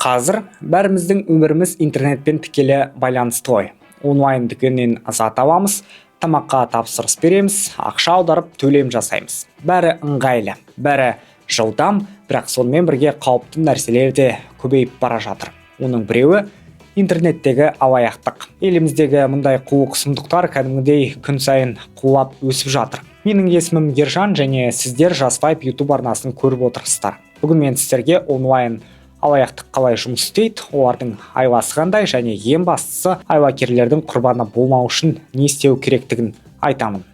Қазір бәріміздің өміріміз интернетпен тікелей байланысты ғой. Онлайн дүкеннен зат аламыз, тамаққа тапсырыс береміз, ақша аударып төлем жасаймыз. Бәрі ыңғайлы, бәрі жылдам, бірақ сонымен бірге қауіпті нәрселер де көбейіп бара жатыр. Оның біреуі интернеттегі алаяқтық. Еліміздегі мұндай қулық сұмдықтар кәдімгідей күн сайын қулап өсіп жатыр. Менің есімім Ержан және сіздер Жас Вайб YouTube арнасын көріп отырсыздар. Бүгін мен сіздерге онлайн алаяқтық қалай жұмыс істейді, олардың айласы қандай және ең бастысы айлакерлердің құрбаны болмау үшін не істеу керектігін айтамын.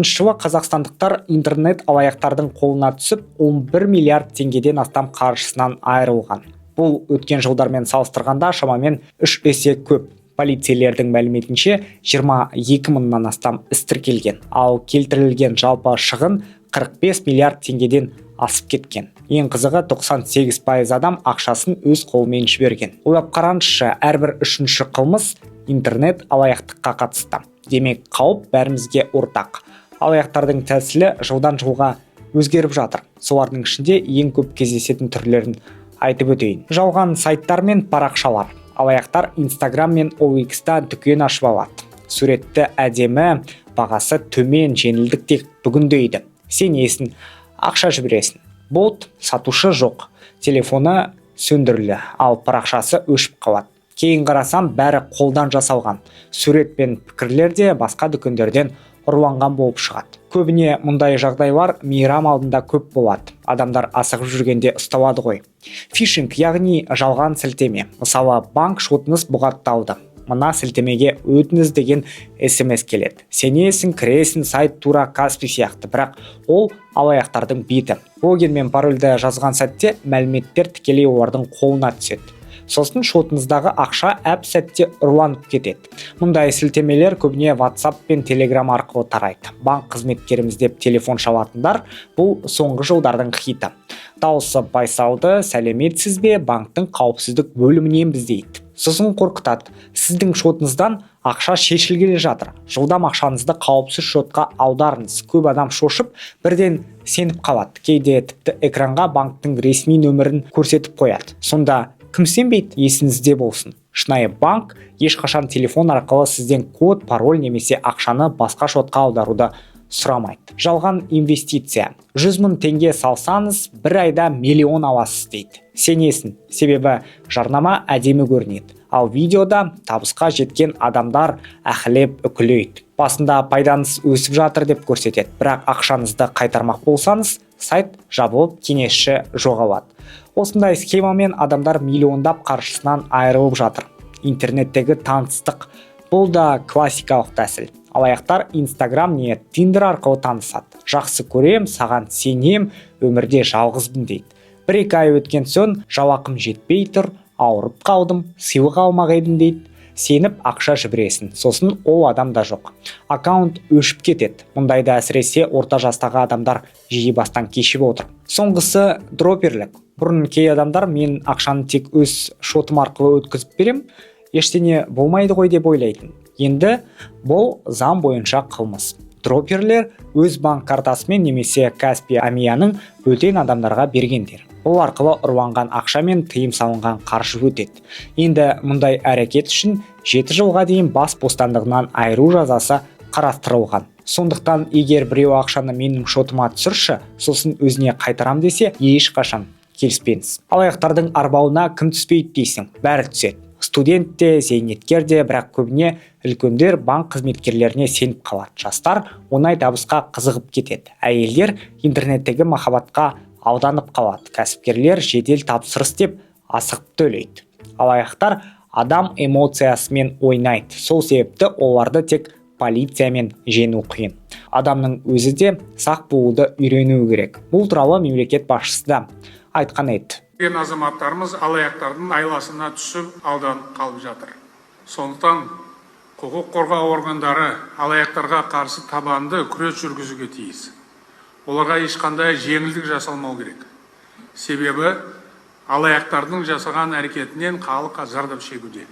жылы қазақстандықтар интернет алаяқтардың қолына түсіп 11 миллиард теңгеден астам қаржысынан айырылған. Бұл өткен жылдармен салыстырғанда шамамен 3 есе көп. Полицейлердің мәліметінше 22 мыңнан астам іс тіркелген, ал келтірілген жалпы шығын 45 миллиард теңгеден асып кеткен. Ең қызығы 98% адам ақшасын өз қолымен жіберген. Ойлап қараңызшы, әрбір үшінші қылмыс интернет алаяқтыққа қатысты. Демек, қауіп бәрімізге ортақ. Алаяқтардың тәсілі жылдан жылға өзгеріп жатыр. Солардың ішінде ең көп кездесетін түрлерін айтып өтейін. Жалған сайттар мен парақшалар. Алаяқтар Instagram мен OLX-та дүкен ашып алады. Суретті әдемі, бағасы төмен, жеңілдік тек бүгін дейді. Сенесің, ақша жібересің. Болт, сатушы жоқ. Телефоны сөндірілді, ал парақшасы өшіп қалады. Кейін қарасам, бәрі қолдан жасалған. Сурет пен пікірлер де басқа дүкендерден ұрланған болып шығады. Көбіне мұндай жағдайлар мейрам алдында көп болады. Адамдар асығып жүргенде ұсталады ғой. Фишинг, яғни жалған сілтеме. Мысалы, банк шотыңыз бұғатталды. Мына сілтемеге өтіңіз деген SMS келеді. Сенесің, кіресің, сайт тура Каспи сияқты, бірақ ол алаяқтардың беті. Логин мен парольді жазған сәтте мәліметтер тікелей олардың қолына түседі. Сосын шотыңыздағы ақша әп сәтте ұрланып кетеді. Мұндай сілтемелер көбіне WhatsApp пен Telegram арқылы тарайды. Банк қызметкеріміз деп телефон шалатындар бұл соңғы жылдардың хиты. Дауысы байсалды, сәлеметсіз бе, банктың қауіпсіздік бөліміненбіз дейді. Сосын қорқытады. Сіздің шотыңыздан ақша шешілгелі жатыр. Жылдам ақшаңызды қауіпсіз шотқа аударыңыз. Көп адам шошып, бірден сеніп қалады. Кейде тіпті экранға банктың ресми нөмірін көрсетіп қояды. Сонда кім сенбейді, есіңізде болсын. Шынайы банк ешқашан телефон арқылы сізден код, пароль немесе ақшаны басқа шотқа аударуды сұрамайды. Жалған инвестиция. 100 мың теңге салсаңыз, бір айда миллион аласыз дейді. Сенесің, себебі жарнама әдемі көрінеді. Ал видеода табысқа жеткен адамдар әхлеп үкілейді. Басында пайдаңыз өсіп жатыр деп көрсетеді. Бірақ ақшаңызды қайтармақ болсаңыз, сайт жабылып, кеңесші жоғалады. Осындай схемамен адамдар миллиондап қаржысынан айырылып жатыр. Интернеттегі таныстық. Бұл да классикалық тәсіл. Алаяқтар Instagram не Tinder арқылы танысады. Жақсы көрем, саған сенем, өмірде жалғызбын дейді. 1-2 ай өткен соң жалақым жетпей тұр, ауырып қалдым, сыйлық алмақ едім дейді. Сеніп ақша жібересің, сосын ол адамда жоқ. Аккаунт өшіп кетеді. Мұндайда әсіресе орта жастағы адамдар жиі бастан кешіп отыр. Соңғысы дроперлік. Бұрын кей адамдар мен ақшаны тек өз шотым арқылы өткізіп берем, ештеңе болмайды ғой деп ойлайтын. Енді бұл заң бойынша қылмыс. Дроперлер өз банк картасымен немесе Каспи Амияның бөтен адамдарға бергендер. Ол арқылы ұрланған ақша мен тыйым салынған қаржы өтеді. Енді мұндай әрекет үшін 7 жылға дейін бас бостандығынан айыру жазасы қарастырылған. Сондықтан егер біреу ақшаны менің шотыма түсірші, сосын өзіне қайтарам десе, ешқашан келіспеңіз. Алаяқтардың арбауына кім түспейді дейсің? Бәрі түседі. Студент те, зейнеткер де, бірақ көбіне үлкендер банк қызметкерлеріне сеніп қалады. Жастар оңай табысқа қызығып кетеді. Әйелдер интернеттегі махаббатқа алданып қалады. Кәсіпкерлер жедел тапсырыс деп асығып төлейді. Алаяқтар адам эмоциясымен ойнайды. Сол себепті оларды тек полициямен жеңу қиын. Адамның өзі де сақ болуды үйренуі керек. Бұл туралы мемлекет басшысы да айтқан еді. Азаматтарымыз алаяқтардың айласына түсіп алданып қалып жатыр. Сондықтан құқық қорғау органдары алаяқтарға қарсы табанды күрес жүргізуге тиіс. Оларға ешқандай жеңілдік жасалмау керек. Себебі алаяқтардың жасаған әрекетінен халық зардап шегуде.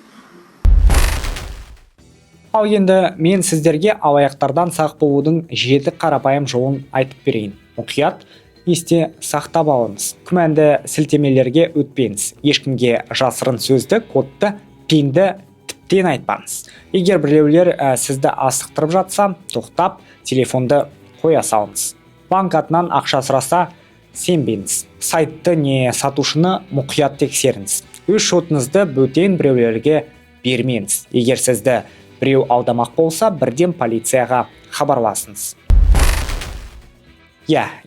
Ал енді мен сіздерге алаяқтардан сақ болудың 7 қарапайым жолын айтып берейін. Мұқият есте сақтап алыңыз. Күмәнді сілтемелерге өтпеңіз. Ешкімге жасырын сөзді, кодты, пинді тіптен айтпаңыз. Егер біреулер сізді асықтырып жатса, тоқтап, телефонды қоя салыңыз. Банк атынан ақша сұраса, сенбеңіз. Сайтты не сатушыны мұқият тексеріңіз. Өз шотыңызды бөтен біреулерге бермеңіз. Егер сізді біреу алдамақ болса, бірден полицияға хабарласыңыз.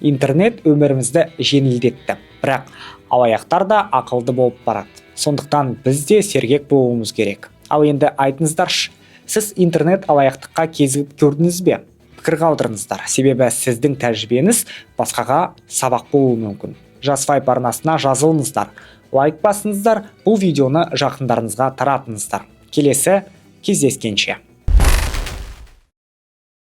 Интернет өмірімізді жеңілдетті, бірақ алаяқтар да ақылды болып барады. Сондықтан біз де сергек болуымыз керек. Ал енді айтыңыздаршы, сіз интернет алаяқтыққа кезігіп көрдіңіз бе? Пікір қалдырыңыздар, себебі сіздің тәжірибеңіз басқаға сабақ болуы мүмкін. Жасвайп арнасына жазылыңыздар, лайк басыңыздар, бұл видеоны жақындарыңызға таратыңыздар. Келесі кездескенше.